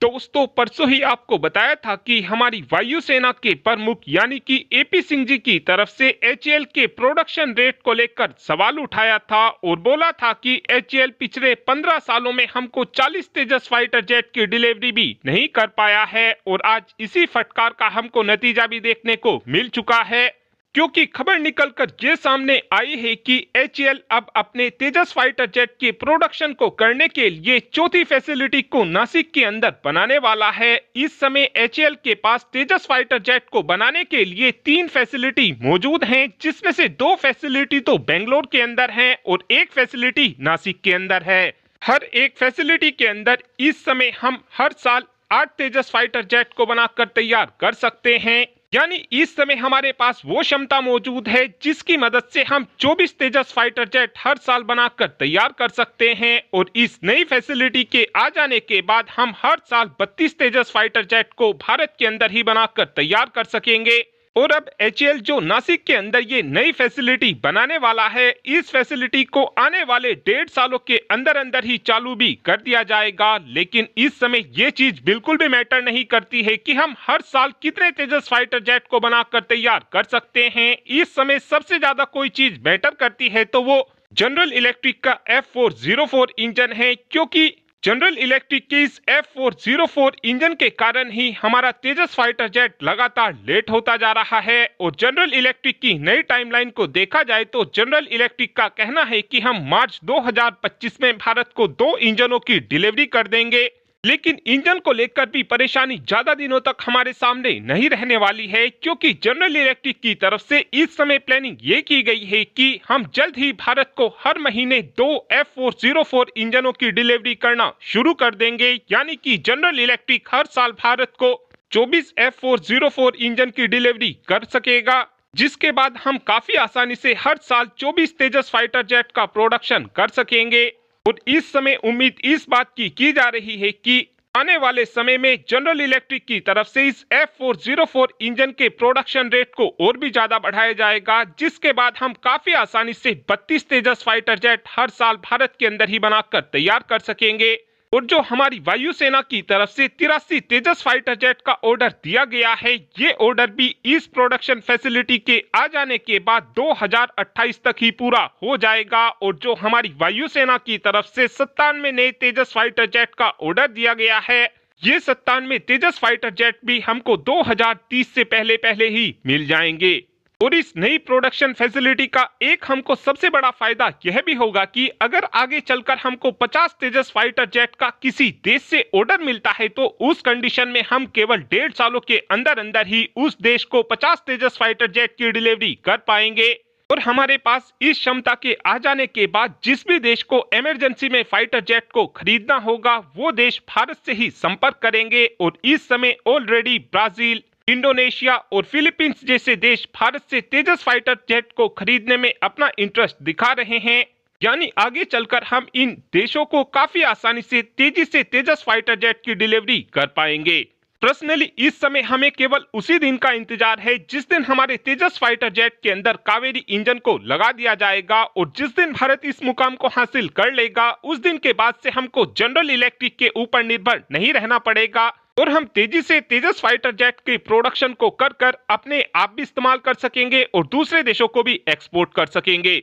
दोस्तों परसों ही आपको बताया था कि हमारी वायुसेना के प्रमुख यानी कि एपी सिंह जी की तरफ से एचएएल के प्रोडक्शन रेट को लेकर सवाल उठाया था और बोला था कि एचएएल पिछले 15 सालों में हमको 40 तेजस फाइटर जेट की डिलीवरी भी नहीं कर पाया है और आज इसी फटकार का हमको नतीजा भी देखने को मिल चुका है, क्योंकि खबर निकलकर ये सामने आई है कि एचएएल अब अपने तेजस फाइटर जेट के प्रोडक्शन को करने के लिए चौथी फैसिलिटी को नासिक के अंदर बनाने वाला है। इस समय एचएएल के पास तेजस फाइटर जेट को बनाने के लिए 3 फैसिलिटी मौजूद हैं, जिसमें से 2 फैसिलिटी तो बेंगलोर के अंदर हैं और 1 फैसिलिटी नासिक के अंदर है। हर एक फैसिलिटी के अंदर इस समय हम हर साल 8 तेजस फाइटर जेट को बनाकर तैयार कर सकते हैं, यानी इस समय हमारे पास वो क्षमता मौजूद है जिसकी मदद से हम 24 तेजस फाइटर जेट हर साल बनाकर तैयार कर सकते हैं। और इस नई फैसिलिटी के आ जाने के बाद हम हर साल 32 तेजस फाइटर जेट को भारत के अंदर ही बनाकर तैयार कर सकेंगे। और अब एचएएल जो नासिक के अंदर ये नई फैसिलिटी बनाने वाला है, इस फैसिलिटी को आने वाले 1.5 सालों के अंदर अंदर ही चालू भी कर दिया जाएगा। लेकिन इस समय ये चीज बिल्कुल भी मैटर नहीं करती है कि हम हर साल कितने तेजस फाइटर जेट को बनाकर तैयार कर सकते हैं। इस समय सबसे ज्यादा कोई चीज मैटर करती है तो वो जनरल इलेक्ट्रिक का F404 इंजन है, क्योंकि जनरल इलेक्ट्रिक के इस F404 इंजन के कारण ही हमारा तेजस फाइटर जेट लगातार लेट होता जा रहा है। और जनरल इलेक्ट्रिक की नई टाइमलाइन को देखा जाए तो जनरल इलेक्ट्रिक का कहना है कि हम मार्च 2025 में भारत को 2 इंजनों की डिलीवरी कर देंगे, लेकिन इंजन को लेकर भी परेशानी ज्यादा दिनों तक हमारे सामने नहीं रहने वाली है, क्योंकि जनरल इलेक्ट्रिक की तरफ से इस समय प्लानिंग ये की गई है कि हम जल्द ही भारत को हर महीने 2 F404 इंजनों की डिलीवरी करना शुरू कर देंगे। यानी कि जनरल इलेक्ट्रिक हर साल भारत को 24 F404 इंजन की डिलीवरी कर सकेगा, जिसके बाद हम काफी आसानी से हर साल 24 तेजस फाइटर जेट का प्रोडक्शन कर सकेंगे। और इस समय उम्मीद इस बात की जा रही है कि आने वाले समय में जनरल इलेक्ट्रिक की तरफ से इस F404 इंजन के प्रोडक्शन रेट को और भी ज्यादा बढ़ाया जाएगा, जिसके बाद हम काफी आसानी से 32 तेजस फाइटर जेट हर साल भारत के अंदर ही बनाकर तैयार कर सकेंगे। और जो हमारी वायुसेना की तरफ से 83 तेजस फाइटर जेट का ऑर्डर दिया गया है, ये ऑर्डर भी इस प्रोडक्शन फैसिलिटी के आ जाने के बाद 2028 तक ही पूरा हो जाएगा। और जो हमारी वायुसेना की तरफ से 97 नए तेजस फाइटर जेट का ऑर्डर दिया गया है, ये 97 तेजस फाइटर जेट भी हमको 2030 से पहले पहले ही मिल जाएंगे। और इस नई प्रोडक्शन फैसिलिटी का एक हमको सबसे बड़ा फायदा यह भी होगा कि अगर आगे चलकर हमको 50 तेजस फाइटर जेट का किसी देश से ऑर्डर मिलता है, तो उस कंडीशन में हम केवल 1.5 सालों के अंदर अंदर ही उस देश को 50 तेजस फाइटर जेट की डिलीवरी कर पाएंगे। और हमारे पास इस क्षमता के आ जाने के बाद जिस भी देश को इमरजेंसी में फाइटर जेट को खरीदना होगा, वो देश भारत से ही संपर्क करेंगे। और इस समय ऑलरेडी ब्राजील, इंडोनेशिया और फिलीपींस जैसे देश भारत से तेजस फाइटर जेट को खरीदने में अपना इंटरेस्ट दिखा रहे हैं। यानी आगे चलकर हम इन देशों को काफी आसानी से तेजी से तेजस फाइटर जेट की डिलीवरी कर पाएंगे। पर्सनली इस समय हमें केवल उसी दिन का इंतजार है जिस दिन हमारे तेजस फाइटर जेट के अंदर कावेरी इंजन को लगा दिया जाएगा। और जिस दिन भारत इस मुकाम को हासिल कर लेगा, उस दिन के बाद से हमको जनरल इलेक्ट्रिक के ऊपर निर्भर नहीं रहना पड़ेगा और हम तेजी से तेजस फाइटर जेट के प्रोडक्शन को कर अपने आप भी इस्तेमाल कर सकेंगे और दूसरे देशों को भी एक्सपोर्ट कर सकेंगे।